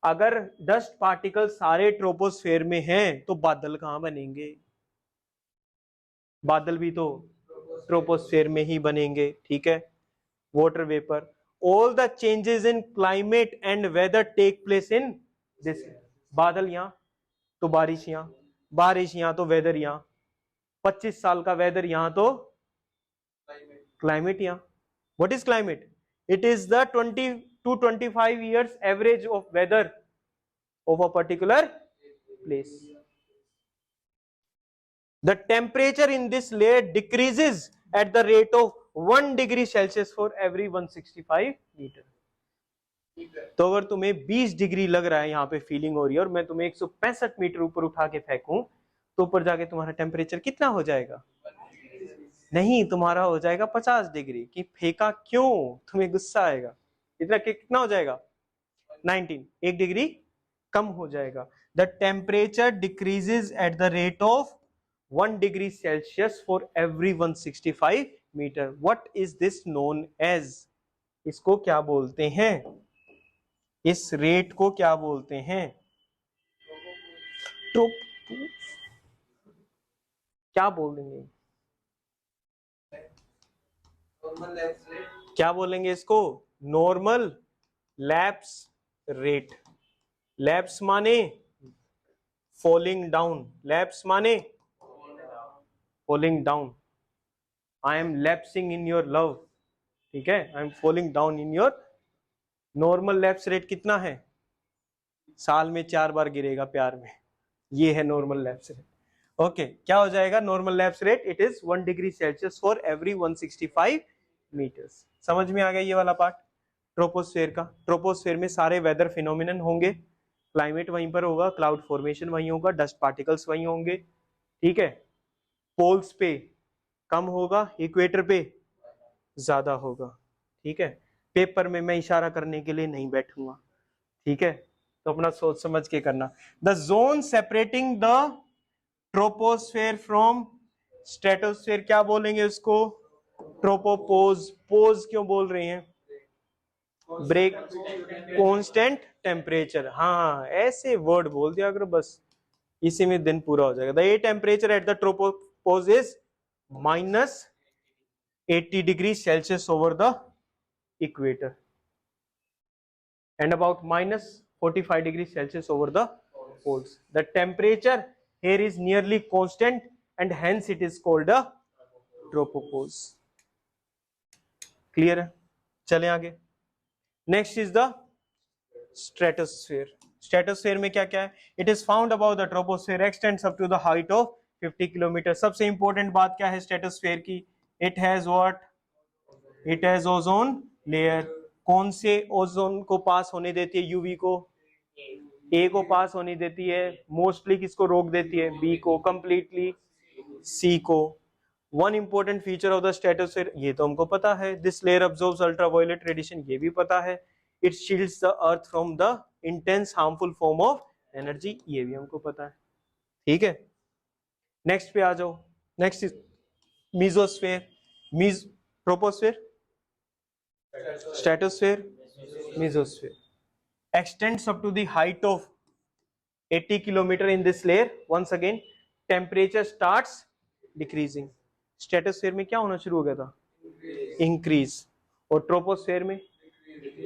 अगर डस्ट पार्टिकल सारे ट्रोपोस्फेयर में हैं तो बादल कहां बनेंगे? बादल भी तो ट्रोपोस्फेयर में ही बनेंगे, ठीक है। Water vapour. All the changes in climate and weather take place in this. बादल यहां तो बारिश यहां, बारिश यहां तो वेदर यहां, 25 साल का वेदर यहां तो क्लाइमेट यहां। What is climate? It is the 20 to 25 years average of weather of a particular place. The temperature in this layer decreases at the rate of 1 degree Celsius for every 165 meter. तो अगर तुम्हें 20 degree लग रहा है, यहाँ पे feeling हो रही है, और मैं तुम्हें 165 मीटर ऊपर उठा के फेंकूं तो ऊपर जाके तुम्हारा टेम्परेचर कितना हो जाएगा? नहीं, तुम्हारा हो जाएगा 50 डिग्री। कि फेंका क्यों? तुम्हें गुस्सा आएगा। इतना कितना हो जाएगा? 19, 1 डिग्री कम हो जाएगा। The temperature decreases at the rate of 1 degree Celsius for every 165 metre. What is this known as? इसको क्या बोलते हैं? इस रेट को क्या बोलते हैं? तो क्या बोल देंगे? क्या बोलेंगे इसको? Normal lapse rate. लैप्स माने फॉलिंग डाउन। लैप्स माने falling down. I am lapsing in your love, ठीक है। I am falling down in your. Normal lapse rate कितना है? साल में 4 बार गिरेगा प्यार में, ये है नॉर्मल लैप्स रेट। ओके, क्या हो जाएगा normal lapse rate? It is 1 degree Celsius for every 165 metres. समझ में आ गया ये वाला पार्ट ट्रोपोस्फेयर का? ट्रोपोस्फेयर में सारे वेदर फिनोमिनन होंगे, क्लाइमेट वहीं पर होगा, क्लाउड फॉर्मेशन वहीं होगा, डस्ट पार्टिकल्स वहीं होंगे, ठीक है। पोल्स पे कम होगा, इक्वेटर पे ज्यादा होगा, ठीक है। पेपर में मैं इशारा करने के लिए नहीं बैठूंगा, ठीक है, तो अपना सोच समझ के करना। The zone separating the troposphere from stratosphere, क्या बोलेंगे उसको? ट्रोपोपोज। पोज क्यों बोल रहे हैं? Break constant temperature. हाँ, ऐसे वर्ड बोल दिया करो, बस इसी में दिन पूरा हो जाएगा। The a temperature at the tropopause is -80 degree Celsius over the equator and about -45 degrees Celsius over the poles. The temperature here is nearly constant and hence it is called a tropopause. Clear है? चलें आगे। Next is the stratosphere. Stratosphere में क्या क्या है? It is found above the troposphere, extends up to the height of 50 kilometre. सबसे important बात क्या है स्ट्रेटोस्फेयर की? It has what? It has ozone layer. कौन से ओजोन को पास होने देती है? यूवी को, ए को पास होने देती है। मोस्टली किसको रोक देती है? बी को। कंप्लीटली सी को। One important feature of the stratosphere, ये तो हमको पता है, this layer absorbs ultraviolet radiation, ये भी पता है। It shields the earth from the intense harmful form of energy, ये भी हमको पता है, ठीक है। नेक्स्ट पे आ जाओ। Next is mesosphere. Troposphere, stratosphere, mesosphere, extends up to the height of 80 kilometer in this layer. Once again, temperature starts decreasing. Stratosphere में क्या होना शुरू हो गया था? Increase. और ट्रोपोस्फेयर में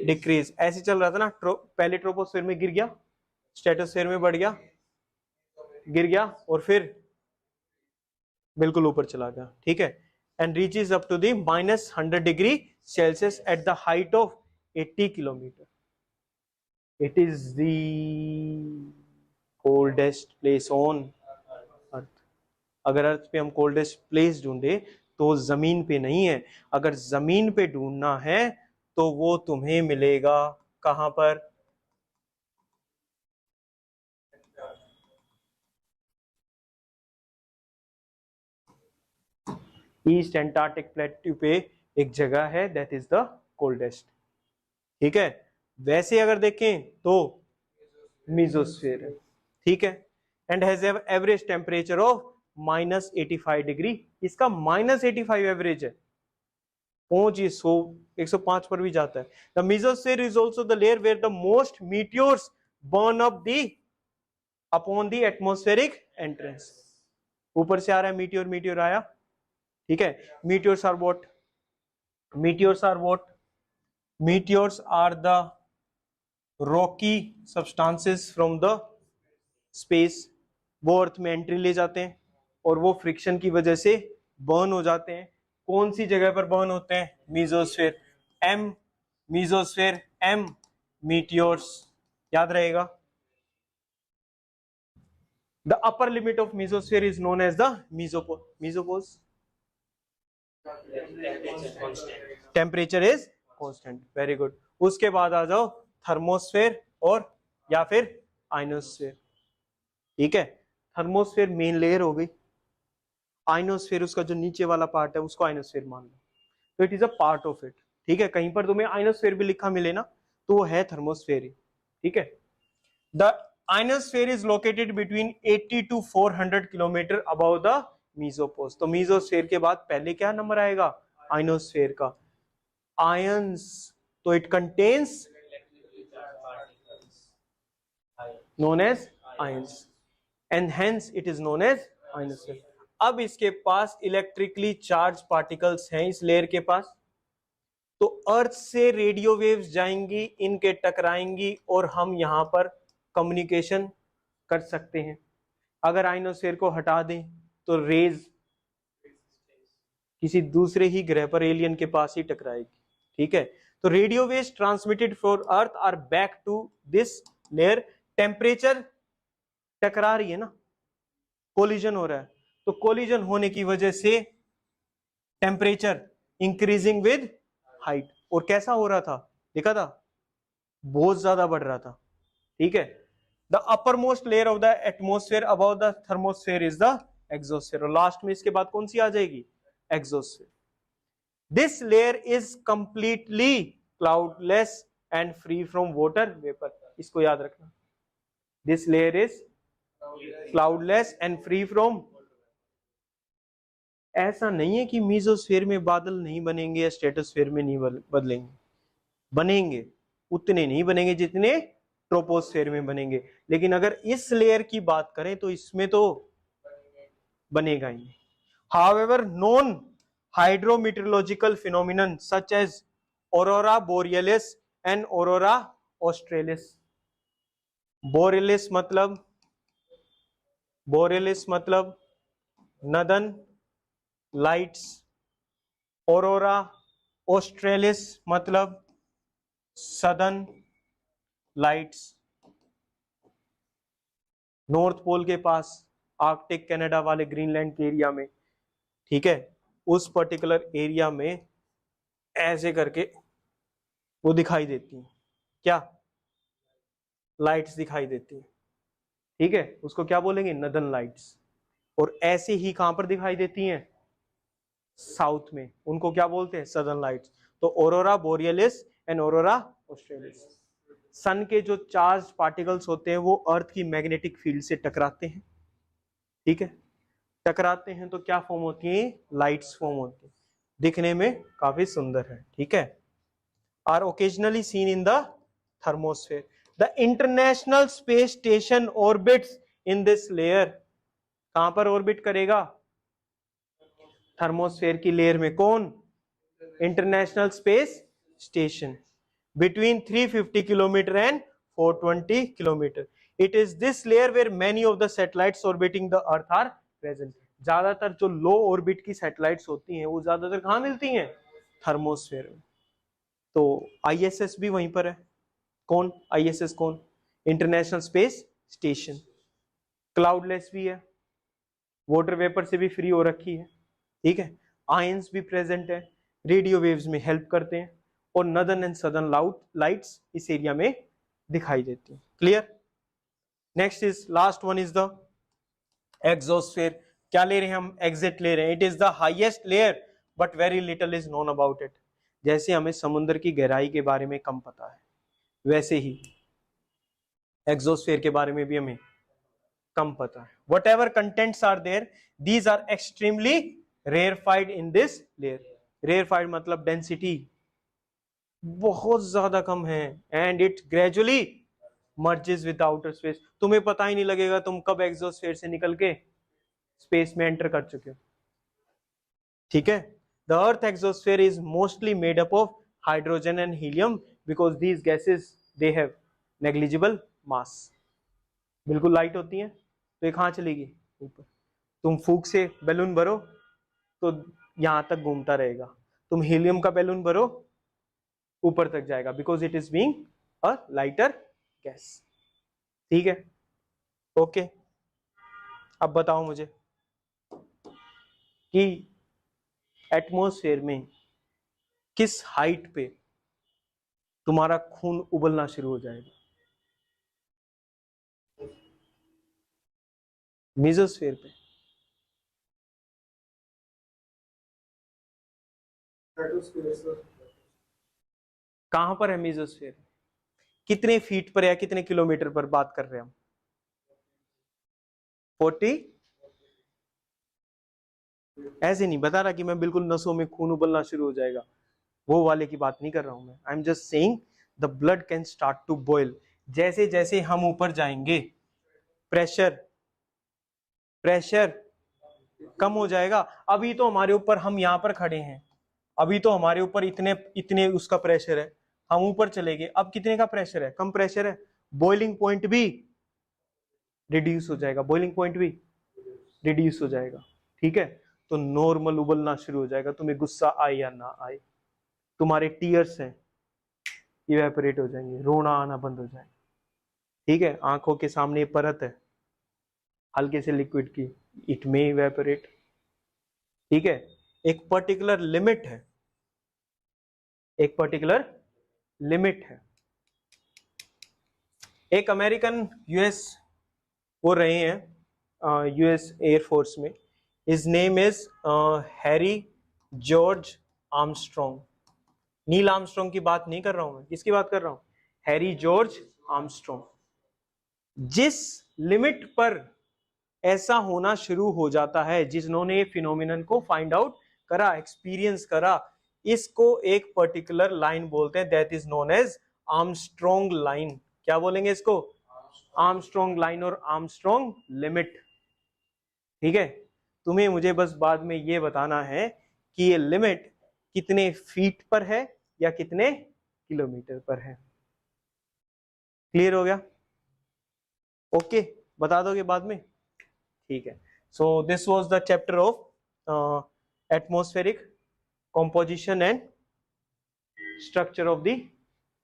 डिक्रीज। ऐसे चल रहा था ना, पहले ट्रोपोस्फेयर में गिर गया, स्ट्रेटोस्फेयर में बढ़ गया, गिर गया, और फिर बिल्कुल ऊपर चला गया, ठीक है। and reaches up to the -100°C at the height of 80 kilometer. It is the coldest place on earth. अगर अर्थ पे हम कोल्डेस्ट प्लेस ढूंढे तो जमीन पे नहीं है, अगर जमीन पे ढूंढना है तो वो तुम्हें मिलेगा कहां पर? ईस्ट एंटार्क्टिक प्लेट्यू पे एक जगह है दैट इज द कोल्डेस्ट, ठीक है। वैसे अगर देखें तो मीजोस्फीयर है, ठीक है, and has average temperature of -85°। इसका -85 एवरेज है, पहुंच 105 पर भी जाता है। The mesosphere is also the layer where the most meteors burn up the upon the atmospheric entrance. ऊपर से आ रहा है मीटियोर, मीटियोर आया, ठीक है। Meteors are what? Meteors are what? Meteors are the rocky substances from the space. वो earth में entry ले जाते हैं और वो फ्रिक्शन की वजह से बर्न हो जाते हैं। कौन सी जगह पर बर्न होते हैं? Mesosphere. M mesosphere, M meteors, याद रहेगा। The upper limit of mesosphere is known as the mesopause. Temperature is constant, very good. उसके बाद आ जाओ थर्मोस्फेयर और या फिर आइनोस्फेयर, ठीक है। थर्मोस्फेयर मेन लेयर हो गई, आइनोस्फेयर उसका जो नीचे वाला पार्ट है उसको आइनोस्फेयर मान लो, तो it is a part of it, ठीक है। कहीं पर तुम्हें आइनोस्फेयर भी लिखा मिले ना तो वो है थर्मोस्फेयर ही, ठीक है। The ionosphere is located between 80 to 400 kilometre above the mesopause. तो मीजोस्फेयर के बाद पहले क्या नंबर आएगा? आइनोस्फेयर का। आयंस, तो it contains known as ions and hence it is known as ionosphere। अब इसके पास इलेक्ट्रिकली चार्ज पार्टिकल्स हैं इस लेयर के पास, तो अर्थ से रेडियो वेव्स जाएंगी, इनके टकराएंगी और हम यहां पर कम्युनिकेशन कर सकते हैं। अगर आइनोस्फेयर को हटा दें तो रेज किसी दूसरे ही ग्रह पर एलियन के पास ही टकराएगी, ठीक है। तो radio waves transmitted from earth are back to this layer. Temperature टकरा रही है ना, कोलिजन हो रहा है, तो कोलिजन होने की वजह से टेम्परेचर इंक्रीजिंग विद हाइट। और कैसा हो रहा था? देखा था, बहुत ज्यादा बढ़ रहा था, ठीक है। The upper most layer of the atmosphere above the thermosphere is the exosphere. और लास्ट में इसके बाद कौन सी आ जाएगी? Exosphere. This layer is completely cloudless and free from water vapour. इसको याद रखना, this layer is cloudless and free from. ऐसा नहीं है कि मीजोस्फेयर में बादल नहीं बनेंगे या स्ट्रेटोस्फेयर में नहीं बदलेंगे, बनेंगे, उतने नहीं बनेंगे जितने ट्रोपोस्फेयर में बनेंगे। लेकिन अगर इस लेयर की बात करें तो इसमें तो बनेगा ही नहीं। However non hydrometeorological phenomenon such as aurora borealis and aurora australis. Borealis मतलब नदन लाइट्स, ऑरोरा ऑस्ट्रेलिस मतलब सदर्न लाइट्स। नॉर्थ पोल के पास, आर्कटिक कनाडा वाले ग्रीनलैंड के एरिया में, ठीक है, उस पर्टिकुलर एरिया में ऐसे करके वो दिखाई देती हैं, क्या? लाइट्स दिखाई देती हैं, ठीक है, उसको क्या बोलेंगे? Northern lights. और ऐसे ही कहां पर दिखाई देती हैं? साउथ में, उनको क्या बोलते हैं? Southern lights. तो aurora borealis and aurora australis. सन के जो चार्ज पार्टिकल्स होते हैं वो अर्थ की मैग्नेटिक फील्ड से टकराते हैं, ठीक है, टकराते हैं तो क्या फॉर्म होती है? लाइट्स फॉर्म होती है, दिखने में काफी सुंदर है, ठीक है। Are occasionally seen in the thermosphere. The international space station orbits in this layer. कहां पर ऑर्बिट करेगा? थर्मोस्फेयर की लेयर में। कौन? International space station. Between 350 kilometer and 420 kilometer. It is this layer where many of the satellites orbiting the Earth are present. ज्यादातर जो लो orbit की satellites होती हैं वो ज्यादातर कहाँ मिलती हैं? थर्मोस्फेयर में। तो आईएसएस भी वहीं पर है। कौन आईएसएस? कौन? International space station. क्लाउडलेस भी है, वाटर वेपर से भी फ्री हो रखी है, ठीक है। आयंस भी प्रेजेंट है, रेडियो वेव्स में हेल्प करते हैं, और नदर्न एंड सदर्न लाइट्स इस एरिया में दिखाई देती हैं। Clear? Next is last one is the exosphere. क्या ले रहे हैं हम? एग्जिट ले रहे हैं। It is the highest layer but very little is known about it. जैसे हमें समुद्र की गहराई के बारे में कम पता है, वैसे ही एक्सोस्फेयर के बारे में भी हमें कम पता है। Whatever contents are there, these are extremely rarefied in this layer. Rarefied मतलब डेंसिटी बहुत ज्यादा कम है, and it gradually merges with outer space. तुम्हें पता ही नहीं लगेगा तुम कब एक्सोस्फेयर से निकल के स्पेस में एंटर कर चुके हो, ठीक है। The earth exosphere is mostly made up of hydrogen and helium because these gases they have negligible mass. बिल्कुल लाइट होती हैं, तो ये कहाँ चलेगी? ऊपर। तुम फूक से बैलून भरो तो यहां तक घूमता रहेगा, तुम हीलियम का बैलून भरो ऊपर तक जाएगा, because it is being a lighter gas, ठीक है। ओके, अब बताओ मुझे कि एटमॉस्फेयर में किस हाइट पे तुम्हारा खून उबलना शुरू हो जाएगा? मेसोस्फेयर पे। Stratosphere sir. कहां पर है मेसोस्फेयर? कितने फीट पर या कितने किलोमीटर पर बात कर रहे हैं हम? 40? ऐसे नहीं बता रहा कि मैं बिल्कुल नसों में खून उबलना शुरू हो जाएगा, वो वाले की बात नहीं कर रहा हूं मैं। I am just saying the blood can start to boil. जैसे जैसे हम ऊपर जाएंगे प्रेशर प्रेशर कम हो जाएगा। अभी तो हमारे ऊपर, हम यहां पर खड़े हैं, अभी तो हमारे ऊपर इतने इतने उसका प्रेशर है, हम ऊपर चले गए, अब कितने का प्रेशर है? कम प्रेशर है, बॉइलिंग पॉइंट भी रिड्यूस हो जाएगा, बॉइलिंग पॉइंट भी रिड्यूस हो जाएगा, ठीक है। तो नॉर्मल उबलना शुरू हो जाएगा, तुम्हें गुस्सा आए या ना आए। तुम्हारे टीयर्स हैं इवेपोरेट हो जाएंगे, रोना आना बंद हो जाएगा, ठीक है। आंखों के सामने परत है हल्के से लिक्विड की, इट मे इवेपोरेट, ठीक है। एक पर्टिकुलर लिमिट है, एक पर्टिकुलर लिमिट है। एक अमेरिकन यूएस वो रहे हैं यूएस एयरफोर्स में, his name is Harry George Armstrong. Neil Armstrong की बात नहीं कर रहा हूं मैं, किसकी बात कर रहा हूं? Harry George Armstrong. जिस लिमिट पर ऐसा होना शुरू हो जाता है, जिन्होंने फिनोमिनन को फाइंड आउट करा, एक्सपीरियंस करा, इसको एक पर्टिकुलर लाइन बोलते हैं, that is known as Armstrong line. क्या बोलेंगे इसको? आर्मस्ट्रॉन्ग लाइन और आर्मस्ट्रॉन्ग लिमिट, ठीक है। तुम्हें मुझे बस बाद में ये बताना है कि ये लिमिट कितने फीट पर है या कितने किलोमीटर पर है। क्लियर हो गया? ओके, बता दोगे बाद में, ठीक है। So this was the chapter of atmospheric composition and structure of the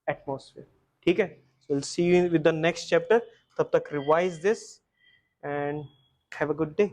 atmosphere, ठीक है। So we'll see you with the next chapter. तब तक revise this and have a good day.